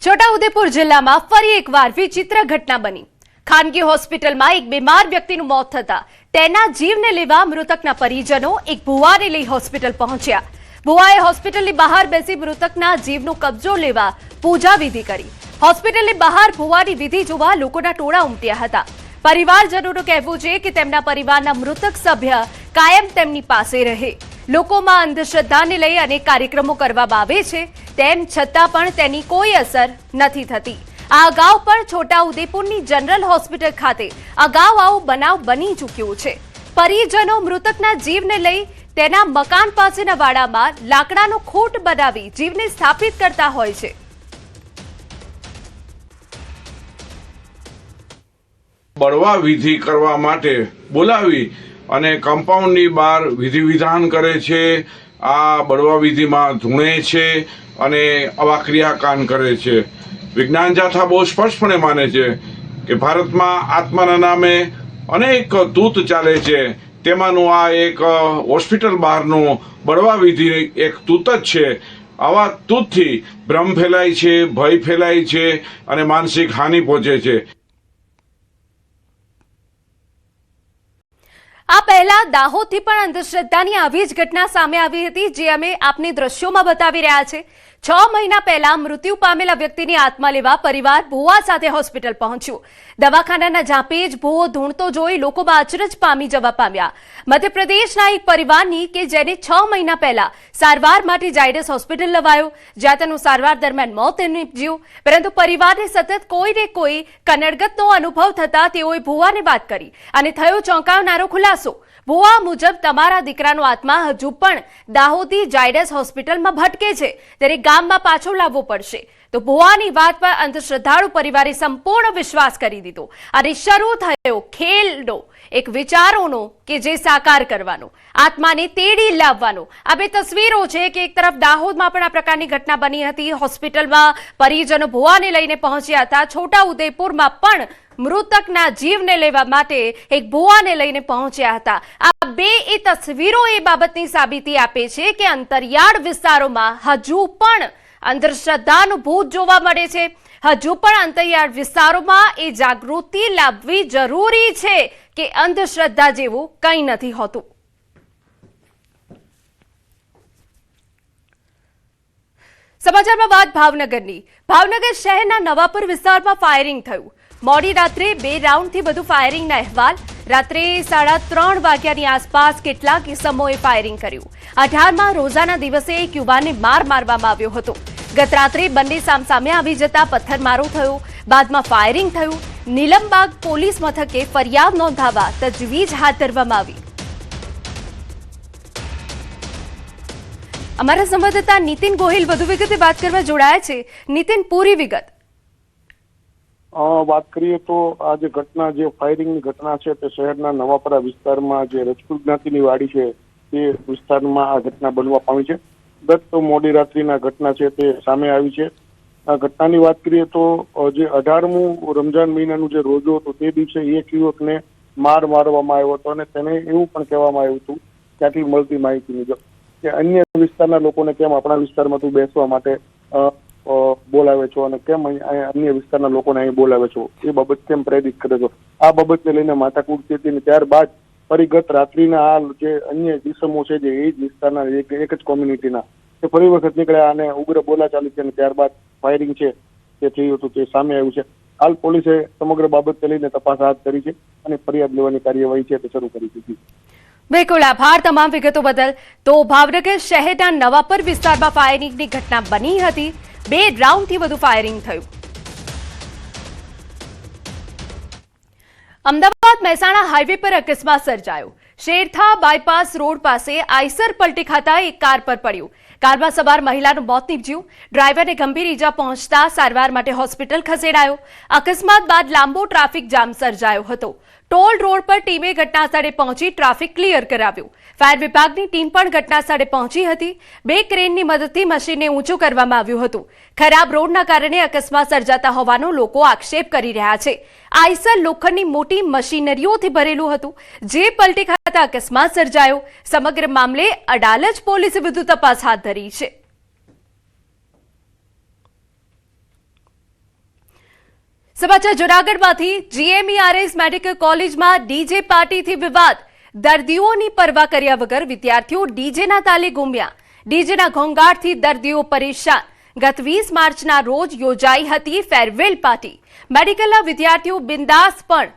છોટાઉદેપુર જિલ્લામાં ફરી એકવાર વિચિત્ર ઘટના બની। ખાનગી હોસ્પિટલમાં એક બીમાર વ્યક્તિનું મોત થતા તેના જીવને લેવા મૃતકના પરિજનો એક ભુવાને લઈ હોસ્પિટલ પહોંચ્યા। ભુવાએ હોસ્પિટલની બહાર બેસી મૃતકના જીવનો કબજો લેવા પૂજા વિધિ કરી। હોસ્પિટલની બહાર ભુવાની વિધિ જોવા લોકોના ટોળા ઉમટ્યા હતા। પરિવારજનોનું કહેવું છે કે તેમના પરિવારના મૃતક સભ્ય કાયમ તેમની પાસે રહે। લોકોમાં અંધશ્રદ્ધાને લઈ અનેક કાર્યક્રમો કરવામાં આવે છે, તેમ છતાં પણ તેની કોઈ અસર નથી થતી। આ અગાઉ પણ છોટાઉદેપુરની જનરલ હોસ્પિટલ ખાતે અગાઉ આવો બનાવ બની ચૂક્યો છે। પરિજનો મૃતકના જીવને લઈ તેના મકાન પાસેના વાડામાં લાકડાનો ખોટ બનાવી જીવને સ્થાપિત કરતા હોય છે। બળવા વિધિ કરવા માટે બોલાવી અને કમ્પાઉન્ડની બહાર વિધિ વિધાન કરે છે। આ બળવા વિધિમાં ધૂણે છે અને આવા ક્રિયાકાંડ કરે છે। વિજ્ઞાન જાથા બહુ સ્પષ્ટપણે માને છે કે ભારતમાં આત્માના નામે અનેક તૂત ચાલે છે, તેમાંનું આ એક હોસ્પિટલ બહારનું બળવા વિધિ એક તૂત જ છે। આવા તૂતથી ભ્રમ ફેલાય છે, ભય ફેલાય છે અને માનસિક હાનિ પહોંચે છે। આ પહેલા દાહોદથી પણ અંધશ્રદ્ધાની આવી જ ઘટના સામે આવી હતી, જે અમે આપને દ્રશ્યોમાં બતાવી રહ્યા છે। 6 મહિના પહેલા મૃત્યુ પામેલા વ્યક્તિની આત્મા લેવા પરિવાર ભુવા સાથે હોસ્પિટલ પહોંચ્યું। દવાખાનાના ઝાંપે જ ભુવો ધૂણતો જોઈ લોકોમાં અચરજ પામી જવા પામ્યા। મધ્યપ્રદેશના એક પરિવારની કે જેને 6 મહિના પહેલા સારવાર માટે ઝાયડસ હોસ્પિટલ લવાયો, જ્યાં તેનું સારવાર દરમિયાન મોત નીપજ્યું। પરંતુ પરિવારને સતત કોઈને કોઈ કનડગતનો અનુભવ થતા તેઓએ ભુવાને વાત કરી અને થયો ચોંકાવનારો ખુલાસો। ભુવા મુજબ તમારા દીકરાનો આત્મા હજુ પણ દાહોદી ઝાયડસ હોસ્પિટલમાં ભટકે છે, ત્યારે ગામમાં પાછો લાવવો પડશે। તો ભુવાની વાત પર અંધશ્રદ્ધાળુ પરિવારે સંપૂર્ણ વિશ્વાસ કરી દીધો અને શરૂ થયો ખેલનો, એક વિચારોનો કે જે સાકાર કરવાનો, આત્માને તેડી લાવવાનો। આ બે તસવીરો છે કે એક તરફ દાહોદમાં પણ આ પ્રકારની ઘટના બની હતી, હોસ્પિટલમાં પરિજનો ભુવાને લઈને પહોંચ્યા હતા। છોટાઉદેપુરમાં પણ મૃતકના જીવને લેવા માટે એક ભુવાને લઈને પહોંચ્યા હતા। આ બે એ તસવીરો એ બાબતની સાબિતી આપે છે કે અંતરિયાળ વિસ્તારોમાં હજુ પણ અંધશ્રદ્ધાનું ભૂત જોવા મળે છે। હજુ પણ અંતરિયાળ વિસ્તારોમાં એ જાગૃતિ લાવવી જરૂરી છે કે અંધશ્રદ્ધા જેવું કંઈ નથી હોતું। સમાચારમાં વાત ભાવનગરની। ભાવનગર શહેરના નવાપુર વિસ્તારમાં ફાયરિંગ થયું। મોડી રાત્રે 2 રાઉન્ડથી વધુ ફાયરિંગના અહેવાલ। રાત્રે 3:30 વાગ્યાની આસપાસ કેટલાક ઇસમોએ ફાયરિંગ કર્યું। 18મા રોજાના દિવસે એક યુવાનને માર મારવામાં આવ્યો હતો। ગત રાત્રે બંને સામસામે આવી જતા પથ્થરમારો થયો, બાદમાં ફાયરિંગ થયું। નીલમબાગ પોલીસ મથકે ફરિયાદ નોંધાવવા તજવીજ હાથ ધરવામાં આવી। અમારા સંવાદદાતા નીતિન ગોહિલ વધુ વિગતે વાત કરવા જોડાયા છે। નીતિન, પૂરી વિગત। વાત કરીએ તો આ જે ઘટના, જે ફાયરિંગની ઘટના છે તે શહેરના નવાપરા વિસ્તારમાં જે રજપૂત જ્ઞાતિની વાડી છે તે વિસ્તારમાં આ ઘટના બનવા પામી છે। ગત મોડી રાત્રિના ઘટના છે તે સામે આવી છે। આ ઘટનાની વાત કરીએ તો જે 18મું રમજાન મહિનાનું જે રોજો હતો તે દિવસે એક યુવકને માર મારવામાં આવ્યો હતો અને તેને એવું પણ કહેવામાં આવ્યું હતું, ત્યાંથી મળતી માહિતી મુજબ, કે અન્ય વિસ્તારના લોકોને કેમ આપણા વિસ્તારમાં તું બેસવા માટે બોલાવે છો અને કેમ અન્ય વિસ્તારના લોકોને અહીં બોલાવે છો, એ બાબત કેમ પ્રેરિત કરે છો। આ બાબતને લઈને માથાકૂટ થઈ હતી। ત્યારબાદ ફરી ગત રાત્રિના આ જે અન્ય દિશમો છે જે એ જ વિસ્તારના એક જ કોમ્યુનિટીના તે ફરી વખત નીકળ્યા અને ઉગ્ર બોલાચાલી છે અને ત્યારબાદ ફાયરિંગ છે તે થયું હતું, તે સામે આવ્યું છે। હાલ પોલીસે સમગ્ર બાબતને લઈને તપાસ હાથ ધરી છે અને ફરિયાદ લેવાની કાર્યવાહી છે તે શરૂ કરી દીધી। બિલકુલ, આભાર તમામ વિગતો બદલ। તો ભાવનગર શહેરના નવાપર વિસ્તારમાં ફાયરિંગની ઘટના બની હતી। 2 રાઉન્ડથી વધુ ફાયરિંગ થયું। અમદાવાદ મહેસાણા હાઈવે પર અકસ્માત સર્જાયો। શેરથા બાયપાસ રોડ પાસે આઈસર પલટી ખાતા એક કાર પર પડ્યું। કારમાં સવાર મહિલાનું મોત નીપજ્યું। ડ્રાઈવરને ગંભીર ઈજા પહોંચતા સારવાર માટે હોસ્પિટલ ખસેડાયો। અકસ્માત બાદ લાંબો ટ્રાફિક જામ સર્જાયો હતો। ટોલ રોડ પર ટીમે ઘટનાસ્થળે પહોંચી ટ્રાફિક ક્લિયર કરાવ્યું। ફાયર વિભાગની ટીમ પણ ઘટનાસ્થળે પહોંચી હતી। 2 ક્રેનની મદદથી મશીનને ઊંચું કરવામાં આવ્યું હતું। ખરાબ રોડના કારણે અકસ્માત સર્જાતા હોવાનો લોકો આક્ષેપ કરી રહ્યા છે। આઈસર લોખંડની મોટી મશીનરીઓથી ભરેલું હતું, જે પલટી ખાતા અકસ્માત સર્જાયો। સમગ્ર મામલે અડાલજ પોલીસે વધુ તપાસ હાથ ધરી છે। સમાચાર જૂનાગઢમાંથી GMERS મેડિકલ કોલેજમાં ડીજે પાર્ટીથી વિવાદ. દર્દીઓની પરવા કર્યા વગર વિદ્યાર્થીઓ ડીજેના તાલે ઘૂમ્યા. ડીજેના ઘોંઘાટથી દર્દીઓ પરેશાન. ગત 20 માર્ચના રોજ યોજાઈ હતી ફેરવેલ પાર્ટી. મેડિકલના વિદ્યાર્થીઓ બિંદાસ પણ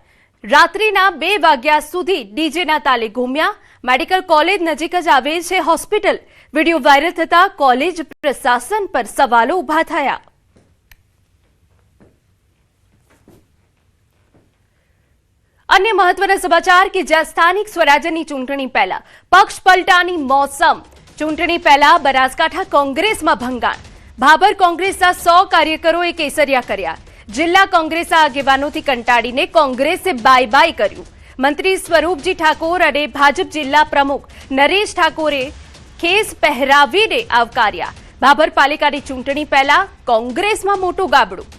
રાત્રિના 2 વાગ્યા સુધી ડીજેના તાલે ઘૂમ્યા. મેડિકલ કોલેજ નજીક જ આવેલ છે હોસ્પિટલ. વિડીયો વાયરલ થતા કોલેજ પ્રશાસન પર સવાલો ઉભા થયા. अन्य महत्वना समाचार कि ज्યાં સ્થાનિક સ્વરાજ્યની ચૂંટણી પહેલા પક્ષ પલટાની મોસમ. ચૂંટણી પહેલા બનાસકાંઠા કોંગ્રેસમાં ભંગાણ. ભાભર કોંગ્રેસના 100 કાર્યકરોએ કેસરિયા કર્યા. જિલ્લા કોંગ્રેસના આગેવાનોથી કંટાળીને કોંગ્રેસે બાય બાય કર્યું. મંત્રી સ્વરૂપજી ઠાકોર અને ભાજપ જિલ્લા પ્રમુખ નરેશ ઠાકોરે ખેસ પહેરાવીને આવકાર્યા. ભાભર પાલિકાની ચૂંટણી પહેલા કોંગ્રેસમાં મોટું ગાબડું.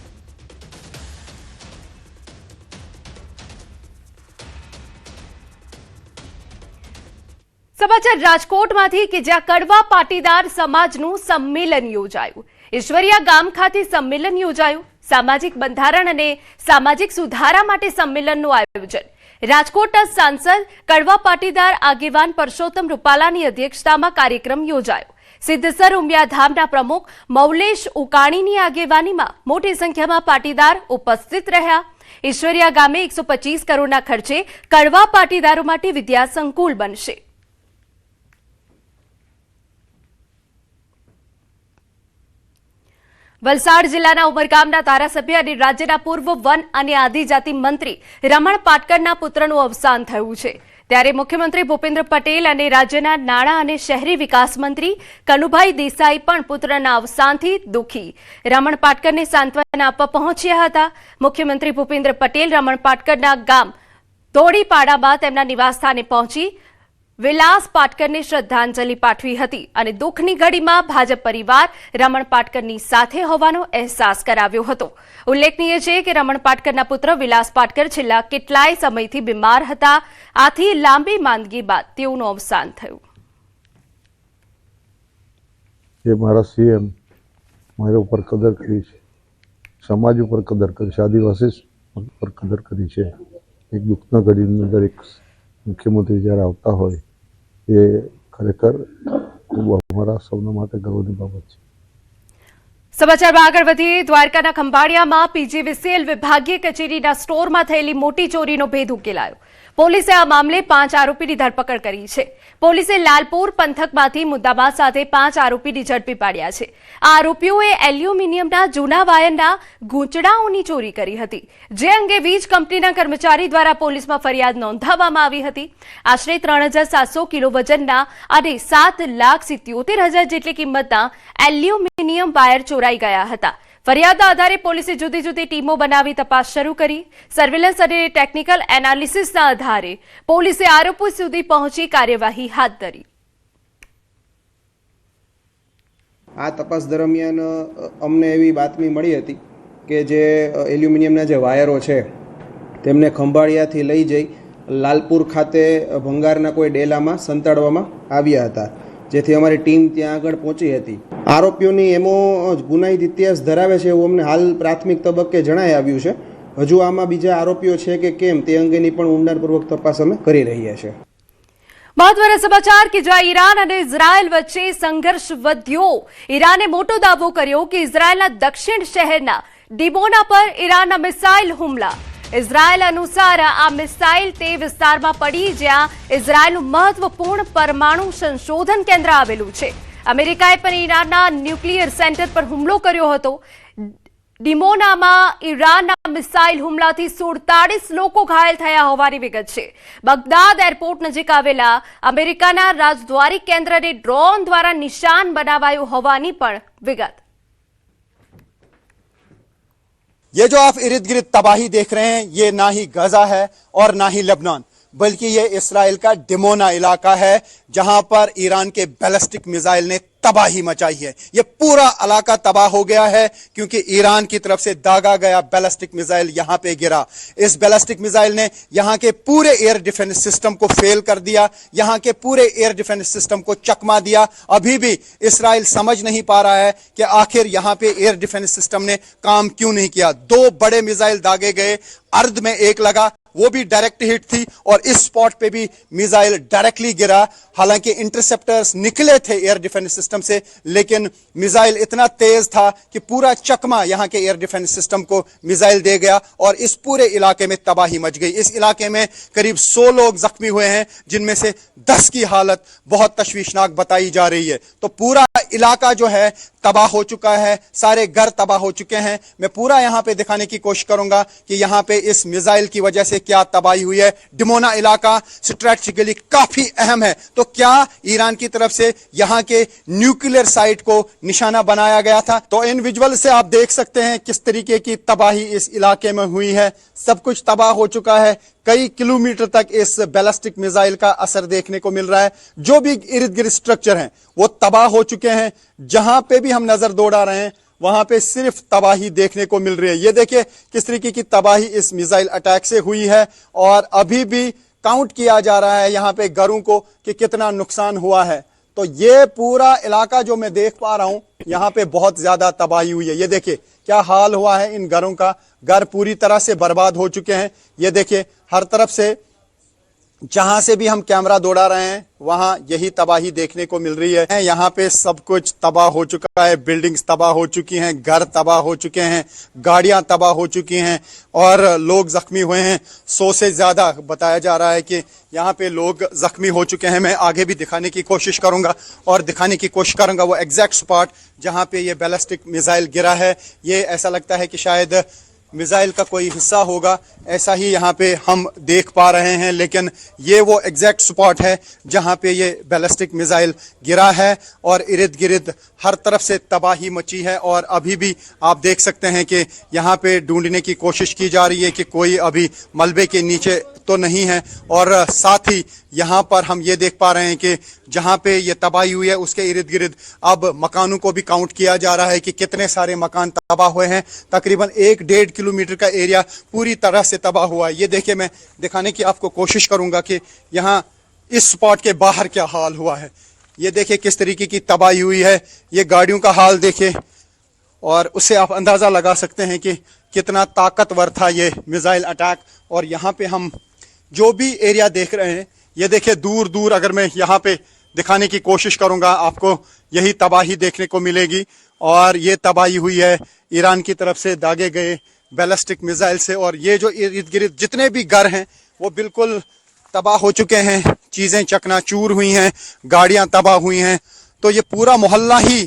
સમાચાર રાજકોટમાંથી કે જ્યાં કડવા પાટીદાર સમાજનું સંમેલન યોજાયું. ઈશ્વરિયા ગામ ખાતે સંમેલન યોજાયું. સામાજિક બંધારણ અને સામાજિક સુધારા માટે સંમેલનનું આયોજન. રાજકોટના સાંસદ કડવા પાટીદાર આગેવાન પરસોત્તમ રૂપાલાની અધ્યક્ષતામાં કાર્યક્રમ યોજાયો. સિદ્ધસર ઉમિયા ધામના પ્રમુખ મૌલેશ ઉકાણીની આગેવાનીમાં મોટી સંખ્યામાં પાટીદાર ઉપસ્થિત રહ્યા. ઈશ્વરિયા ગામે 125 કરોડના ખર્ચે કડવા પાટીદારો માટે વિદ્યા સંકુલ બનશે. વલસાડ જિલ્લાના ઉમરગામના ધારાસભ્ય અને રાજ્યના પૂર્વ વન અને આદિજાતિ મંત્રી રમણ પાટકરના પુત્રનું અવસાન થયું છે. ત્યારે મુખ્યમંત્રી ભૂપેન્દ્ર પટેલ અને રાજ્યના નાણાં અને શહેરી વિકાસ મંત્રી કનુભાઈ દેસાઈ પણ પુત્રના અવસાનથી દુઃખી. રમણ પાટકરને સાંત્વના આપવા પહોંચ્યા હતા. મુખ્યમંત્રી ભૂપેન્દ્ર પટેલ રમણ પાટકરના ગામ ધોડીપાડામાં તેમના નિવાસસ્થાને પહોંચી વિલાસ પાટકરને શ્રદ્ધાંજલિ પાઠવી હતી અને દુઃખની ઘડીમાં ભાજપ પરિવાર રમણ પાટકરની સાથે હોવાનો અહેસાસ કરાવ્યો હતો. ઉલ્લેખનીય છે કે રમણ પાટકરના પુત્ર વિલાસ પાટકર છેલ્લા કેટલાય સમયથી બીમાર હતા. આથી લાંબી માંદગી બાદ તેઓનું અવસાન થયું. જે મારા સીએમ મારા ઉપર કદર કરી છે, સમાજ ઉપર કદર કરી છે, આદિવાસી ઉપર કદર કરી છે. એક દુઃખના ઘડીની અંદર એક મુખ્યમંત્રી જ્યારે આવતા હોય એ ખરેખર ખૂબ અમારા સૌના માટે ગર્વની બાબત છે. સમાચારમાં આગળ વધીએ. દ્વારકાના ખંભાળિયામાં PGVCL વિભાગીય કચેરીના સ્ટોરમાં થયેલી મોટી ચોરીનો ભેદ ઉકેલાયો. પોલીસે આ મામલે 5 આરોપીની ધરપકડ કરી છે. પોલીસે લાલપુર પંથકમાંથી મુદ્દામાલ સાથે 5 આરોપીની ઝડપી પાડ્યા છે. આ આરોપીઓએ એલ્યુમિનિયમના જૂના વાયરના ગૂંચડાઓની ચોરી કરી હતી, જે અંગે વીજ કંપનીના કર્મચારી દ્વારા પોલીસમાં ફરિયાદ નોંધાવવામાં આવી હતી. આશરે 3700 કિલો વજનના અને 7,77,000 જેટલી કિંમતના એલ્યુમિનિયમ વાયર ચોરાઈ ગયા હતા. ફરિયાદના આધારે પોલીસે જુદી જુદી ટીમો બનાવી તપાસ શરૂ કરી. સર્વેલન્સ અને ટેકનિકલ એનાલિસિસના આધારે પોલીસે આરોપી સુધી પહોંચી કાર્યવાહી હાથ ધરી. આ તપાસ દરમિયાન અમને એવી બાતમી મળી હતી કે જે એલ્યુમિનિયમના જે વાયરો છે તેમને ખંભાળિયાથી લઈ જઈ લાલપુર ખાતે ભંગારના કોઈ ડેલામાં સંતાડવામાં આવ્યા હતા, જેથી અમારી ટીમ ત્યાં આગળ પહોંચી હતી. આરોપીઓની એમો ગુનાહિત ઇતિહાસ ધરાવે છે એવું અમને હાલ પ્રાથમિક તબક્કે જણાઈ આવ્યું છે. હજુ આમાં બીજા આરોપીઓ છે કે કેમ તે અંગેની પણ ઊંડાણપૂર્વક તપાસ અમે કરી રહ્યા છીએ. મહત્વના સમાચાર કે જ્યાં ઈરાન અને ઇઝરાયલ વચ્ચે સંઘર્ષ વધ્યો. ઈરાને મોટો દાવો કર્યો કે ઇઝરાયલના દક્ષિણ શહેરના ડિમોના પર ઈરાનના મિસાઇલ હુમલા. ઇઝરાયલ અનુસાર આ મિસાઇલ તે વિસ્તારમાં પડી જ્યાં ઇઝરાયલનું મહત્વપૂર્ણ પરમાણુ સંશોધન કેન્દ્ર આવેલું છે. અમેરિકાએ પણ ઈરાનના ન્યુક્લિયર સેન્ટર પર હુમલો કર્યો હતો. ડિમોનામાં ઈરાનના મિસાઇલ હુમલાથી 47 લોકો ઘાયલ થયા હોવાની વિગત છે. બગદાદ એરપોર્ટ નજીક આવેલા અમેરિકાના રાજદ્વારી કેન્દ્રને ડ્રોન દ્વારા નિશાન બનાવાયું હોવાની પણ વિગત. ये जो आप इर्द गिर्द तबाही देख रहे हैं, ये ना ही गाजा है और ना ही लेबनान, बल्कि ये इसराइल का डिमोना इलाका है, जहां पर ईरान के बैलिस्टिक मिसाइल ने तबाही मचाई है। ये पूरा इलाका तबाह हो गया है क्योंकि ईरान की तरफ से दागा गया बैलिस्टिक मिसाइल यहां पे गिरा। इस बैलिस्टिक मिसाइल ने यहां के पूरे एयर डिफेंस सिस्टम को फेल कर दिया, यहां के पूरे एयर डिफेंस सिस्टम को चकमा दिया। अभी भी इस्राइल समझ नहीं पा रहा है कि आखिर यहां पे एयर डिफेंस सिस्टम ने काम क्यों नहीं किया। 2 बड़े मिसाइल दागे गए, अर्ध में एक लगा, वो भी डायरेक्ट हिट थी, और इस स्पॉट पे भी मिसाइल डायरेक्टली गिरा। हालांकि इंटरसेप्टर्स निकले थे एयर डिफेंस सिस्टम से, लेकिन मिसाइल इतना तेज था कि पूरा चकमा यहां के एयर डिफेंस सिस्टम को मिसाइल दे गया और इस पूरे इलाके में तबाही मच गई। इस इलाके में करीब 100 लोग जख्मी हुए हैं, जिनमें से 10 की हालत बहुत तशवीशनाक बताई जा रही है। तो पूरा इलाका जो है तबाह हो चुका है, सारे घर तबाह हो चुके हैं। मैं पूरा यहां पे दिखाने की कोशिश करूंगा कि यहां पे इस मिसाइल की वजह से क्या तबाही हुई है। डिमोना इलाका स्ट्रेटेजिकली काफी अहम है, तो क्या ईरान की तरफ से यहां के न्यूक्लियर साइट को निशाना बनाया गया था? तो इन विजुअल से आप देख सकते हैं किस तरीके की तबाही इस इलाके में हुई है। सब कुछ तबाह हो चुका है, कई किलोमीटर तक इस बैलिस्टिक मिसाइल का असर देखने को मिल रहा है। जो भी इर्द गिर्द स्ट्रक्चर हैं वो तबाह हो चुके हैं। जहां पे भी हम नजर दौड़ा रहे हैं वहां पे सिर्फ तबाही देखने को मिल रही है। ये देखिए किस तरीके की तबाही इस मिसाइल अटैक से हुई है, और अभी भी काउंट किया जा रहा है यहां पे घरों को कि कितना नुकसान हुआ है। तो ये पूरा इलाका जो मैं देख पा रहा हूं, यहां पे बहुत ज्यादा तबाही हुई है। ये देखिए क्या हाल हुआ है इन घरों का, घर पूरी तरह से बर्बाद हो चुके हैं। ये देखिए हर तरफ से जहां से भी हम कैमरा दौड़ा रहे हैं वहां यही तबाही देखने को मिल रही है। यहाँ पे सब कुछ तबाह हो चुका है, बिल्डिंग्स तबाह हो चुकी हैं, घर तबाह हो चुके हैं, गाड़ियां तबाह हो चुकी हैं और लोग जख्मी हुए हैं। 100 से ज्यादा बताया जा रहा है कि यहाँ पे लोग जख्मी हो चुके हैं। मैं आगे भी दिखाने की कोशिश करूंगा और दिखाने की कोशिश करूंगा वो एग्जैक्ट स्पॉट जहाँ पे ये बैलिस्टिक मिसाइल गिरा है। ये ऐसा लगता है कि शायद मिसाइल का कोई हिस्सा होगा, ऐसा ही यहाँ पे हम देख पा रहे हैं, लेकिन ये वो एग्जैक्ट स्पॉट है जहाँ पे ये बैलिस्टिक मिसाइल गिरा है और इर्द गिर्द हर तरफ से तबाही मची है। और अभी भी आप देख सकते हैं कि यहाँ पे ढूंढने की कोशिश की जा रही है कि कोई अभी मलबे के नीचे तो नहीं है। और साथ ही यहाँ पर हम ये देख पा रहे हैं कि जहाँ पे ये तबाही हुई है उसके इर्द गिर्द अब मकानों को भी काउंट किया जा रहा है कि कितने सारे मकान तबाह हुए हैं। तकरीबन 1-1.5 किलोमीटर का एरिया पूरी तरह से तबाह हुआ है। ये देखिए मैं दिखाने की आपको कोशिश करूंगा कि यहाँ इस स्पॉट के बाहर क्या हाल हुआ है। ये देखिए किस तरीके की तबाही हुई है, ये गाड़ियों का हाल देखिए और उससे आप अंदाज़ा लगा सकते हैं कि कितना ताकतवर था ये मिसाइल अटैक। और यहाँ पे हम जो भी एरिया देख रहे हैं, ये देखिए दूर दूर अगर मैं यहाँ पे दिखाने की कोशिश करूँगा आपको यही तबाही देखने को मिलेगी। और ये तबाही हुई है ईरान की तरफ से दागे गए बैलिस्टिक मिसाइल से। और ये जो इर्द गिर्द जितने भी घर हैं वो बिल्कुल तबाह हो चुके हैं, चीज़ें चकनाचूर हुई हैं, गाड़ियाँ तबाह हुई हैं। तो ये पूरा मोहल्ला ही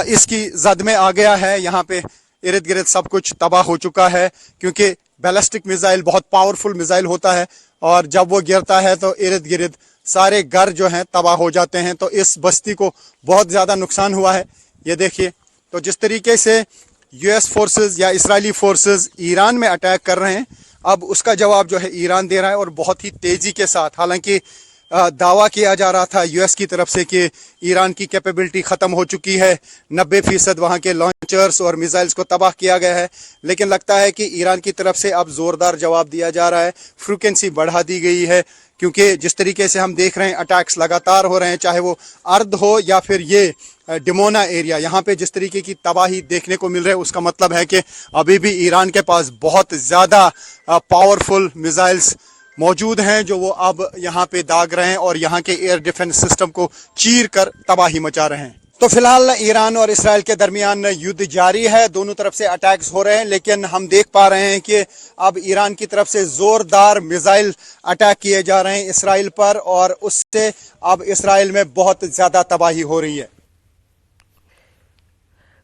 इसकी जद में आ गया है। यहाँ पे इर्द गिर्द सब कुछ तबाह हो चुका है क्योंकि बैलिस्टिक मिसाइल बहुत पावरफुल मिसाइल होता है और जब वो गिरता है तो इर्द गिर्द सारे घर जो हैं तबाह हो जाते हैं। तो इस बस्ती को बहुत ज़्यादा नुकसान हुआ है। ये देखिए तो जिस तरीके से यूएस फोर्सेस या इस्राएली फोर्सेस ईरान में अटैक कर रहे हैं, अब उसका जवाब जो है ईरान दे रहा है और बहुत ही तेज़ी के साथ। हालांकि दावा किया जा रहा था यूएस की तरफ से कि ईरान की कैपेबिलिटी ख़त्म हो चुकी है, 90% वहाँ के लॉन्चर्स और मिसाइल्स को तबाह किया गया है, लेकिन लगता है कि ईरान की तरफ से अब ज़ोरदार जवाब दिया जा रहा है, फ्रीक्वेंसी बढ़ा दी गई है। क्योंकि जिस तरीके से हम देख रहे हैं अटैक्स लगातार हो रहे हैं, चाहे वो अर्द हो या फिर ये डिमोना एरिया, यहाँ पे जिस तरीके की तबाही देखने को मिल रही है उसका मतलब है कि अभी भी ईरान के पास बहुत ज़्यादा पावरफुल मिसाइल्स मौजूद हैं जो वो अब यहाँ पे दाग रहे हैं और यहाँ के एयर डिफेंस सिस्टम को चीर कर तबाही मचा रहे हैं। तो फिलहाल ईरान और इसराइल के दरमियान युद्ध जारी है, दोनों तरफ से अटैक्स हो रहे हैं, लेकिन हम देख पा रहे हैं कि अब ईरान की तरफ से जोरदार मिसाइल अटैक किए जा रहे हैं इसराइल पर और उससे अब इसराइल में बहुत ज्यादा तबाही हो रही है।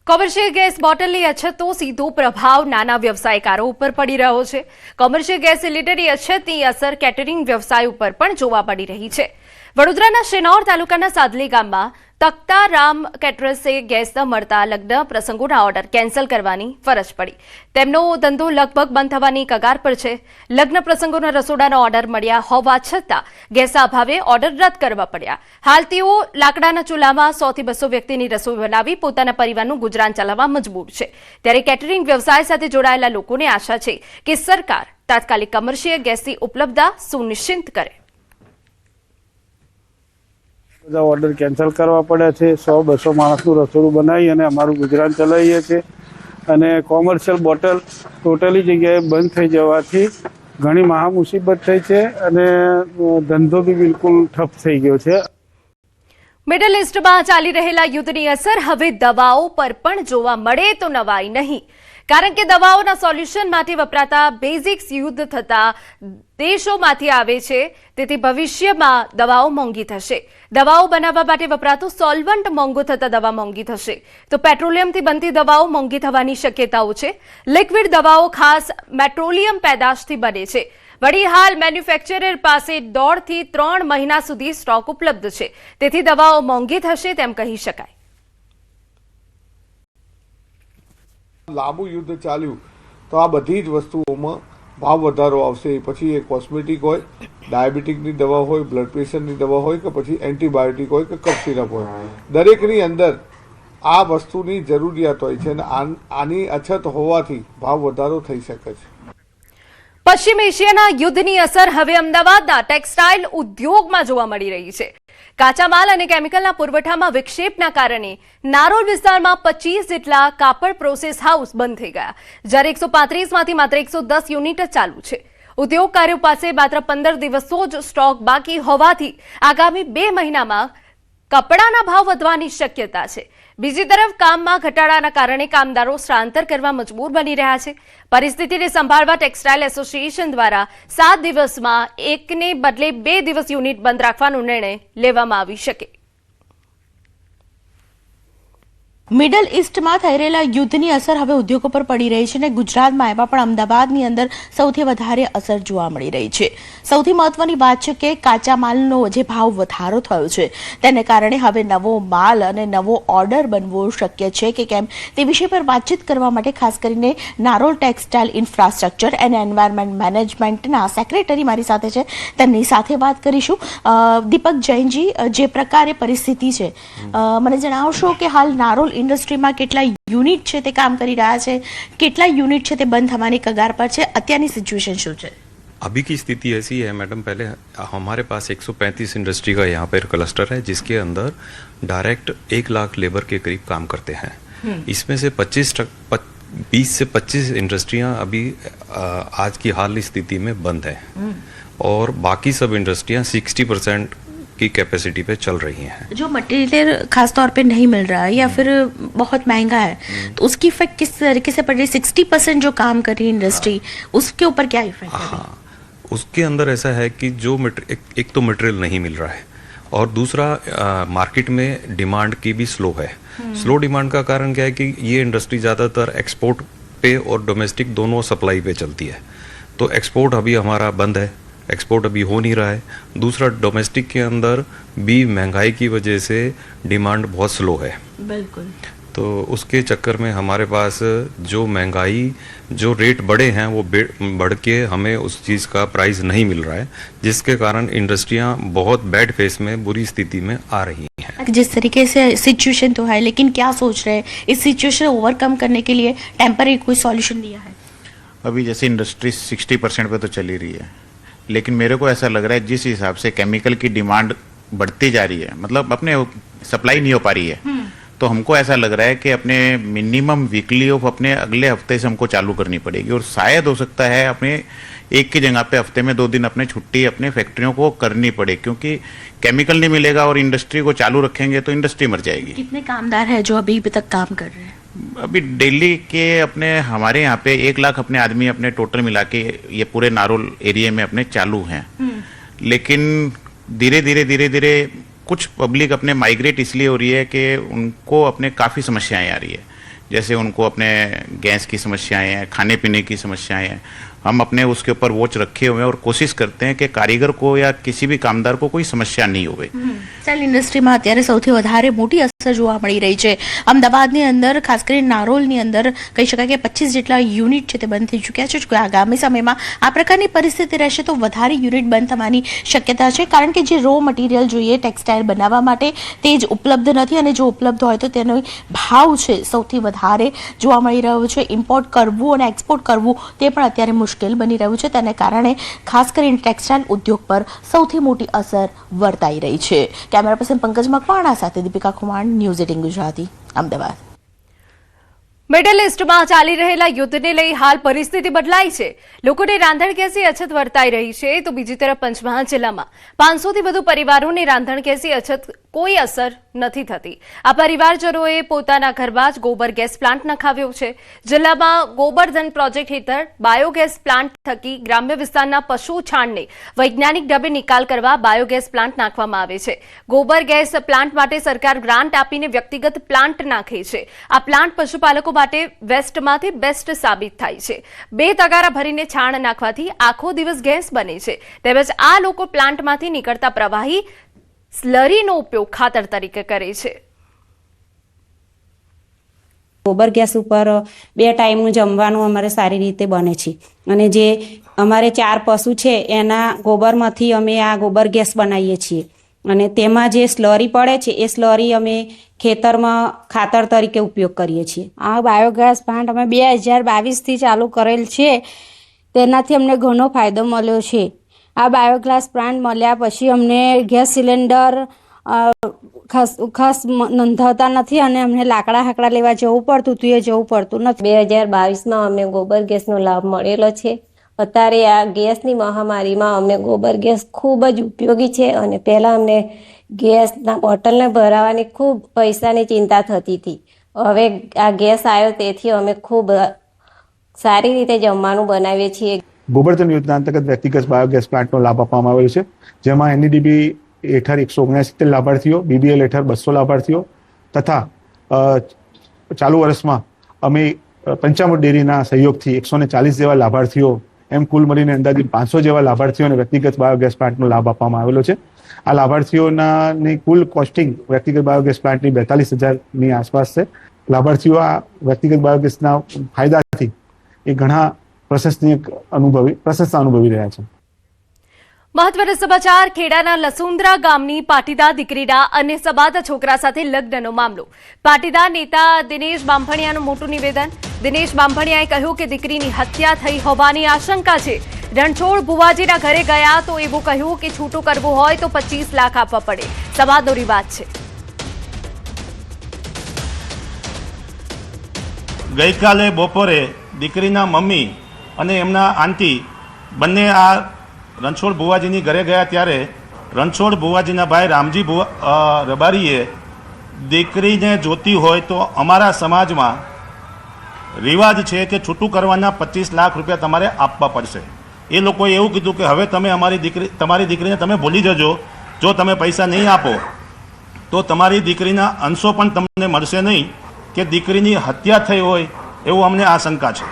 કોમર્શિયલ ગેસ બોટલની અછતનો સીધો પ્રભાવ નાના વ્યવસાયકારો ઉપર પડી રહ્યો છે। કોમર્શિયલ ગેસ સિલિન્ડરની અછતની અસર કેટરિંગ વ્યવસાય ઉપર પણ જોવા મળી રહી છે। વડોદરાના શેનોર તાલુકાના સાદલી ગામમાં તખ્તારામ કેટરર્સે ગેસ ન મળતા લગ્ન પ્રસંગોના ઓર્ડર કેન્સલ કરવાની ફરજ પડી. તેમનો ધંધો લગભગ બંધ થવાની કગાર પર છે. લગ્ન પ્રસંગોના રસોડાના ઓર્ડર મળ્યા હોવા છતાં ગેસના અભાવે ઓર્ડર રદ કરવા પડ્યા. હાલ તેઓ લાકડાના ચૂલામાં 100 થી 200 વ્યક્તિની રસોઈ બનાવી પોતાના પરિવારનું ગુજરાન ચલાવવા મજબૂર છે. ત્યારે કેટરિંગ વ્યવસાય સાથે જોડાયેલા લોકોને આશા છે કે સરકાર તાત્કાલિક કમર્શિયલ ગેસની ઉપલબ્ધતા સુનિશ્ચિત કરે. બધા ઓર્ડર કેન્સલ કરવા પડ્યા છે. 100-200 માણસનું રસોડું બનાવી અને અમારું ગુજરાન ચલાવીએ છીએ. અને કોમર્શિયલ બોટલ ટોટલી જગ્યાએ બંધ થઈ જવાથી ઘણી મહા મુસીબત થઈ છે અને ધંધો બી બિલકુલ ઠપ થઈ ગયો છે. મિડલ ઇસ્ટમાં ચાલી રહેલા યુદ્ધની અસર હવે દવાઓ પર પણ જોવા મળે તો નવાઈ નહીં. કારણ કે દવાઓના સોલ્યુશન માટે વપરાતા બેઝિક્સ યુદ્ધ થતા દેશોમાંથી આવે છે. તેથી ભવિષ્યમાં દવાઓ મોંઘી થશે. દવાઓ બનાવવા માટે વપરાતું સોલ્વન્ટ મોંઘું થતા દવા મોંઘી થશે. તો પેટ્રોલિયમથી બનતી દવાઓ મોંઘી થવાની શક્યતાઓ છે. લિક્વિડ દવાઓ ખાસ પેટ્રોલિયમ પેદાશથી બને છે. વળી હાલ મેન્યુફેક્ચરર પાસે 1.5 થી 3 મહિના સુધી સ્ટોક ઉપલબ્ધ છે. તેથી દવાઓ મોંઘી થશે તેમ કહી શકાય. લાંબુ યુદ્ધ ચાલ્યું તો આ બધી જ વસ્તુઓમાં ભાવ વધારો આવશે. પછી એ કોસ્મેટિક હોય, ડાયાબિટીકની દવા હોય, બ્લડ પ્રેશરની દવા હોય કે પછી એન્ટીબાયોટિક હોય કે કફ સિરપ હોય, દરેકની અંદર આ વસ્તુની જરૂરિયાત હોય છે અને આની અછત હોવાથી ભાવ વધારો થઈ શકે છે. પશ્ચિમ એશિયાના યુદ્ધની અસર હવે અમદાવાદના ટેક્સટાઇલ ઉદ્યોગમાં જોવા મળી રહી છે. કાચા માલ અને કેમિકલના પુરવઠામાં વિક્ષેપના કારણે નારોલ વિસ્તારમાં 25 જેટલા કાપડ પ્રોસેસ હાઉસ બંધ થઈ ગયા, જ્યારે 135માંથી માત્ર 110 યુનિટ જ ચાલુ છે. ઉદ્યોગકારો પાસે માત્ર 15 દિવસનો જ સ્ટોક બાકી હોવાથી આગામી 2 મહિનામાં કપડાના ભાવ વધવાની શક્યતા છે. બીજી તરફ કામમાં ઘટાડાના કારણે કામદારો સ્થળાંતર કરવા મજબૂર બની રહ્યા છે. પરિસ્થિતિને સંભાળવા ટેક્સટાઇલ એસોસિએશન દ્વારા 7 દિવસમાં એકને બદલે 2 દિવસ યુનિટ બંધ રાખવાનો નિર્ણય લેવામાં આવી શકે. મિડલ ઇસ્ટમાં થઈ રહેલા યુદ્ધની અસર હવે ઉદ્યોગો પર પડી રહી છે અને ગુજરાતમાં એમાં પણ અમદાવાદની અંદર સૌથી વધારે અસર જોવા મળી રહી છે. સૌથી મહત્વની વાત છે કે કાચા માલનો જે ભાવ વધારો થયો છે તેને કારણે હવે નવો માલ અને નવો ઓર્ડર બનવો શક્ય છે કે કેમ તે વિષય પર વાતચીત કરવા માટે ખાસ કરીને Narol textile infrastructure and environment મેનેજમેન્ટના સેક્રેટરી મારી સાથે છે, તેમની સાથે વાત કરીશું. દીપક જૈનજી, જે પ્રકારે પરિસ્થિતિ છે મને જણાવશો કે હાલ નારોલ ઇન્ડસ્ટ્રીમાં કેટલા યુનિટ છે તે કામ કરી રહ્યા છે, કેટલા યુનિट છે તે બંધ થવાની કગાર पर છે, અત્યારની सिचुएशन શું છે? अभी की स्थिति ऐसी है मैडम, पहले हमारे पास 135 इंडस्ट्री का यहाँ पर क्लस्टर है जिसके अंदर डायरेक्ट 1 लाख लेबर के करीब काम करते हैं. इसमें से 20 से 25 इंडस्ट्रियाँ अभी आज की हाल स्थिति में बंद है और बाकी सब इंडस्ट्रियाँ 60% की कैपेसिटी पे चल रही हैं. जो मटेरियल खास तौर पे नहीं मिल रहा है या फिर बहुत महंगा है तो उसकी इफेक्ट किस तरीके से पड़ रही है? 60% जो काम कर रही है इंडस्ट्री उसके ऊपर क्या इफेक्ट है? हाँ, उसके अंदर ऐसा है कि जो एक तो मटेरियल नहीं मिल रहा है और दूसरा मार्केट में डिमांड की भी स्लो है. स्लो डिमांड का कारण क्या है कि ये इंडस्ट्री ज़्यादातर एक्सपोर्ट पे और डोमेस्टिक दोनों सप्लाई पे चलती है. तो एक्सपोर्ट अभी हमारा बंद है, एक्सपोर्ट अभी हो नहीं रहा है. दूसरा डोमेस्टिक के अंदर भी महंगाई की वजह से डिमांड बहुत स्लो है. बिल्कुल. तो उसके चक्कर में हमारे पास जो महंगाई जो रेट बढ़े हैं वो बढ़ के हमें उस चीज़ का प्राइस नहीं मिल रहा है, जिसके कारण इंडस्ट्रियां बहुत बैड फेस में बुरी स्थिति में आ रही हैं. जिस तरीके से सिचुएशन तो है, लेकिन क्या सोच रहे हैं इस सिचुएशन ओवरकम करने के लिए टेम्पररी कोई सॉल्यूशन दिया है? अभी जैसे इंडस्ट्री 60% पे तो चली रही है, लेकिन मेरे को ऐसा लग रहा है जिस हिसाब से केमिकल की डिमांड बढ़ती जा रही है, मतलब अपने सप्लाई नहीं हो पा रही है, तो हमको ऐसा लग रहा है कि अपने मिनिमम वीकली ऑफ अपने अगले हफ्ते से हमको चालू करनी पड़ेगी. और शायद हो सकता है अपने एक की जगह पे हफ्ते में 2 दिन अपने छुट्टी अपने फैक्ट्रियों को करनी पड़े, क्योंकि केमिकल नहीं मिलेगा और इंडस्ट्री को चालू रखेंगे तो इंडस्ट्री मर जाएगी. कितने कामदार है जो अभी तक काम कर रहे हैं? अभी दिल्ली के अपने हमारे यहाँ पे 1 लाख अपने आदमी अपने टोटल मिला के ये पूरे नारोल एरिया में अपने चालू हैं. लेकिन धीरे धीरे कुछ पब्लिक अपने माइग्रेट इसलिए हो रही है कि उनको अपने काफ़ी समस्याएं आ रही है. जैसे उनको अपने गैस की समस्याएं हैं, खाने पीने की समस्याएं हैं. हम अपने उसके ऊपर वॉच रखे हुए हैं और कोशिश करते हैं कि कारीगर को या किसी भी कामदार को कोई समस्या नहीं होवे। ટેક્સટાઇલ ઇન્ડસ્ટ્રીમાં અત્યારે સૌથી વધારે મોટી અસર જોવા મળી રહી છે. અમદાવાદની અંદર ખાસ કરીને નારોલની અંદર કહી શકાય કે 25 જેટલા યુનિટ છે તે બંધ થઈ ચૂક્યા છે. જો આગામી સમયમાં આ પ્રકારની પરિસ્થિતિ રહેશે તો વધારે યુનિટ બંધ થવાની શક્યતા છે, કારણ કે જે રો મટીરિયલ જોઈએ ટેક્સટાઇલ બનાવવા માટે તે જ ઉપલબ્ધ નથી, અને જો ઉપલબ્ધ હોય તો તેનો ભાવ છે સૌથી વધારે જોવા મળી રહ્યો છે. ઇમ્પોર્ટ કરવું અને એક્સપોર્ટ કરવું તે પણ અત્યારે મુશ્કેલ બની રહ્યું છે. તેને કારણે ખાસ કરીને ટેક્સટાઇલ ઉદ્યોગ પર સૌથી મોટી અસર વર્તાઈ રહી છે. કેમેરા પર્સન પંકજ મકવાણા સાથે દીપિકા કુમાર, ન્યૂઝ 18 ગુજરાતી, અમદાવાદ. મિડલ ઇસ્ટમાં ચાલી રહેલા યુદ્ધને લઈ હાલ પરિસ્થિતિ બદલાઈ છે. લોકોને રાંધણ ગેસની અછત વર્તાઈ રહી છે, તો બીજી તરફ પંચમહાલ જિલ્લામાં 500થી વધુ પરિવારોને રાંધણ ગેસની અછત કોઈ અસર નથી થતી. આ પરિવારજનોએ પોતાના ઘરમાં જ ગોબર ગેસ પ્લાન્ટ નખાવ્યો છે. જિલ્લામાં ગોબરધન પ્રોજેક્ટ હેઠળ બાયોગેસ પ્લાન્ટ થકી ગ્રામ્ય વિસ્તારના પશુ છાણને વૈજ્ઞાનિક ઢબે નિકાલ કરવા બાયોગેસ પ્લાન્ટ નાખવામાં આવે છે. ગોબર ગેસ પ્લાન્ટ માટે સરકાર ગ્રાન્ટ આપીને વ્યક્તિગત પ્લાન્ટ નાખે છે. આ પ્લાન્ટ પશુપાલકો માટે વેસ્ટમાંથી બેસ્ટ સાબિત થાય છે. 2 તગારા ભરીને છાણ નાખવાથી આખો દિવસ ગેસ બને છે. તેમજ આ લોકો પ્લાન્ટમાંથી નીકળતા પ્રવાહી સ્લરીનો ઉપયોગ ખાતર તરીકે કરે છે. ગોબર ગેસ ઉપર 2 ટાઈમનું જમવાનું અમારે સારી રીતે બને છે, અને જે અમારે 4 પશુ છે એના ગોબરમાંથી અમે આ ગોબર ગેસ બનાવીએ છીએ, અને તેમાં જે સ્લરી પડે છે એ સ્લરી અમે ખેતરમાં ખાતર તરીકે ઉપયોગ કરીએ છીએ. આ બાયોગેસ પ્લાન્ટ અમે 2022થી ચાલુ કરેલ છે, તેનાથી અમને ઘણો ફાયદો મળ્યો છે. આ બાયોગેસ પ્લાન્ટ મળ્યા પછી અમને ગેસ સિલિન્ડર ખાસ નોંધાવતા નથી, અને અમને લાકડા લેવા જવું પડતું હતું, એ જવું પડતું નથી. 2022માં અમને ગોબર ગેસનો લાભ મળેલો છે. અત્યારે આ ગેસની મહામારીમાં અમને ગોબર ગેસ ખૂબ જ ઉપયોગી છે, અને પહેલાં અમને ગેસના બોટલને ભરાવાની ખૂબ પૈસાની ચિંતા થતી હતી. હવે આ ગેસ આવ્યો તેથી અમે ખૂબ સારી રીતે જમવાનું બનાવીએ છીએ. ગોબરધન યોજના અંતર્ગત વ્યક્તિગત બાયોગેસ પ્લાન્ટનો લાભ આપવામાં આવેલો છે, જેમાં NEDB હેઠળ 169 લાભાર્થીઓ, BBL હેઠળ 200 લાભાર્થીઓ તથા ચાલુ વર્ષમાં અમે પંચામૃત ડેરીના સહયોગથી 140 જેવા લાભાર્થીઓ, એમ કુલ મળીને અંદાજે 500 જેવા લાભાર્થીઓને વ્યક્તિગત બાયોગેસ પ્લાન્ટનો લાભ આપવામાં આવેલો છે. આ લાભાર્થીઓની કુલ કોસ્ટિંગ વ્યક્તિગત બાયોગેસ પ્લાન્ટની 42,000ની આસપાસ છે. લાભાર્થીઓ આ વ્યક્તિગત બાયોગેસના ફાયદાથી એ ઘણા પ્રશંસા અનુભવી રહ્યા છે. મહત્વના સમાચાર. ખેડાના લસુંદ્રા ગામની પાટીદાર દીકરીના અન્ય સબાદ છોકરા સાથે લગ્નનો મામલો. પાટીદાર નેતા દિનેશ બાંભણિયાનું મોટું નિવેદન. દિનેશ બાંભણિયાએ કહ્યું કે દીકરીની હત્યા થઈ હોવાની આશંકા છે. રણછોડ ભુવાજીના ઘરે ગયા તો એવું કહ્યું કે છૂટું કરવું હોય તો 25 લાખ આપવા પડે. સબાદનો રિવાજ છે. ગઈકાલે બપોરે દીકરીના મમ્મી અને એમના આંટી બંને આ રણછોડ ભુવાજીની ઘરે ગયા, ત્યારે રણછોડ ભુવાજીના ભાઈ રામજી રબારીએ દીકરીને જોતી હોય તો અમારા સમાજમાં રિવાજ છે કે છૂટું કરવાના 25 લાખ રૂપિયા તમારે આપવા પડશે. એ લોકોએ એવું કીધું કે હવે તમે તમારી દીકરીને તમે ભૂલી જજો, જો તમે પૈસા નહીં આપો તો તમારી દીકરીના અંશો પણ તમને મળશે નહીં, કે દીકરીની હત્યા થઈ હોય એવું અમને આશંકા છે.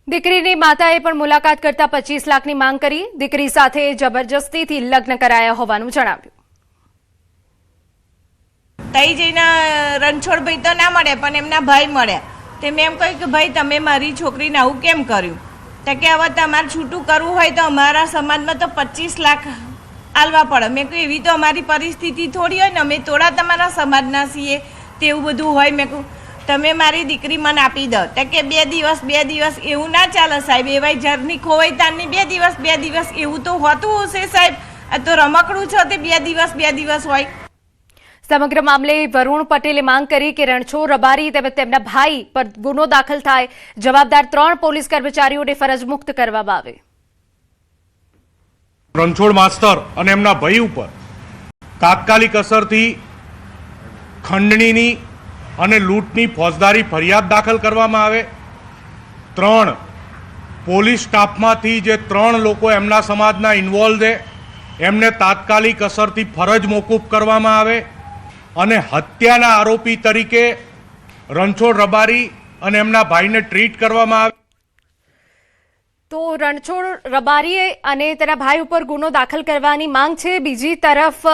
દીકરીની માતાએ પણ મુલાકાત કરતા 25 લાખની માંગ કરી. દીકરી સાથે જબરજસ્તીથી લગ્ન કરાયા હોવાનું જણાવ્યું. તઈ જઈને રણછોડભાઈ તો ના મળે, પણ એમના ભાઈ મળ્યા. તે મેં એમ કહ્યું કે ભાઈ તમે મારી છોકરીને આવું કેમ કર્યું? તો કે હવે તમારે છૂટું કરવું હોય તો અમારા સમાજમાં તો 25 લાખ આલવા પડે. મેં કહ્યું એવી તો અમારી પરિસ્થિતિ થોડી હોય ને, અમે થોડા તમારા સમાજના છીએ તેવું બધું હોય. મેં કહ્યું તમે મારી દીકરી મને આપી દો. તો કે 2 દિવસ એવું ના ચાલે સાહેબ, એવાય જરની ખોવાય તારની 2 દિવસ એવું તો હોતું હશે સાહેબ. આ તો રમકડું છે તે 2 દિવસ હોય. સમગ્ર મામલે વરુણ પટેલે માંગ કરી કે રણછોડ રબારી તેમજ તેમના ભાઈ પર ગુનો દાખલ થાય. જવાબદાર 3 પોલીસ કર્મચારીઓને ફરજ મુક્ત કરવામાં આવે. રણછોડ માસ્તર અને એમના ભાઈ ઉપર તાત્કાલિક અસરથી ખંડણીની અને લૂંટની ફોજદારી ફરિયાદ દાખલ કરવામાં આવે. 3 પોલીસ સ્ટાફમાંથી જે 3 લોકો એમના સમાજના ઇન્વોલ્વ છે એમને તાત્કાલિક અસરથી ફરજ મોકૂફ કરવામાં આવે, અને હત્યાના આરોપી તરીકે રણછોડ રબારી અને એમના ભાઈને ટ્રીટ કરવામાં આવે. રણછોડ રબારીએ અને તેના ભાઈ ઉપર ગુનો દાખલ કરવાની માંગ છે. બીજી તરફ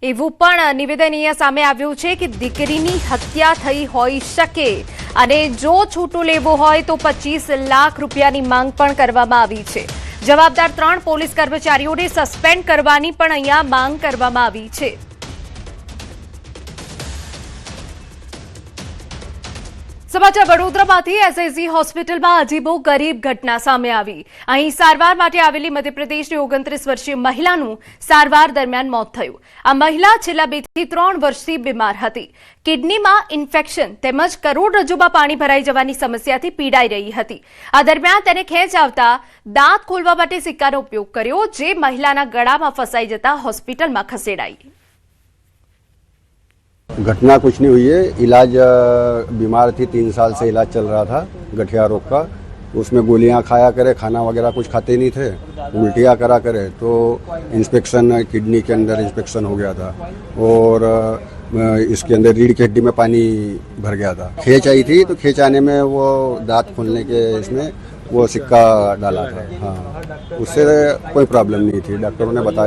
એવું પણ નિવેદન અહીંયા સામે આવ્યું છે કે દીકરીની હત્યા થઈ હોઈ શકે અને જો છૂટું લેવું હોય તો 25 લાખ રૂપિયાની માંગ પણ કરવામાં આવી છે. જવાબદાર 3 પોલીસ કર્મચારીઓને સસ્પેન્ડ કરવાની પણ અહીંયા માંગ કરવામાં આવી છે. સમાચાર વડોદરામાંથી એસએસજી હોસ્પિટલમાં અજીબો ગરીબ ઘટના સામે આવી. અહીં સારવાર માટે આવેલી મધ્યપ્રદેશની 29 વર્ષીય મહિલાનું સારવાર દરમિયાન મોત થયું. આ મહિલા છેલ્લા 2 થી 3 વર્ષથી બીમાર હતી. કિડનીમાં ઇન્ફેક્શન તેમજ કરોડરજ્જુમાં પાણી ભરાઈ જવાની સમસ્યાથી પીડાઈ રહી હતી. આ દરમિયાન તેને ખેંચ આવતા દાંત ખોલવા માટે સિક્કાનો ઉપયોગ કર્યો, જે મહિલાના ગળામાં ફસાઈ જતા હોસ્પિટલમાં ખસેડાઈ. घटना कुछ नहीं हुई है. इलाज बीमार थी, 3 साल से इलाज चल रहा था गठिया रोग का. उसमें गोलियां खाया करे, खाना वगैरह कुछ खाते नहीं थे, उल्टियां करा करे, तो इंस्पेक्शन किडनी के अंदर इंस्पेक्शन हो गया था और इसके अंदर रीढ़ की हड्डी में पानी भर गया था. खींच आई थी तो खींच आने में वो दांत खोलने के इसमें वो सिक्का डाला था. हाँ, उससे कोई प्रॉब्लम नहीं थी, डॉक्टरों ने बताया.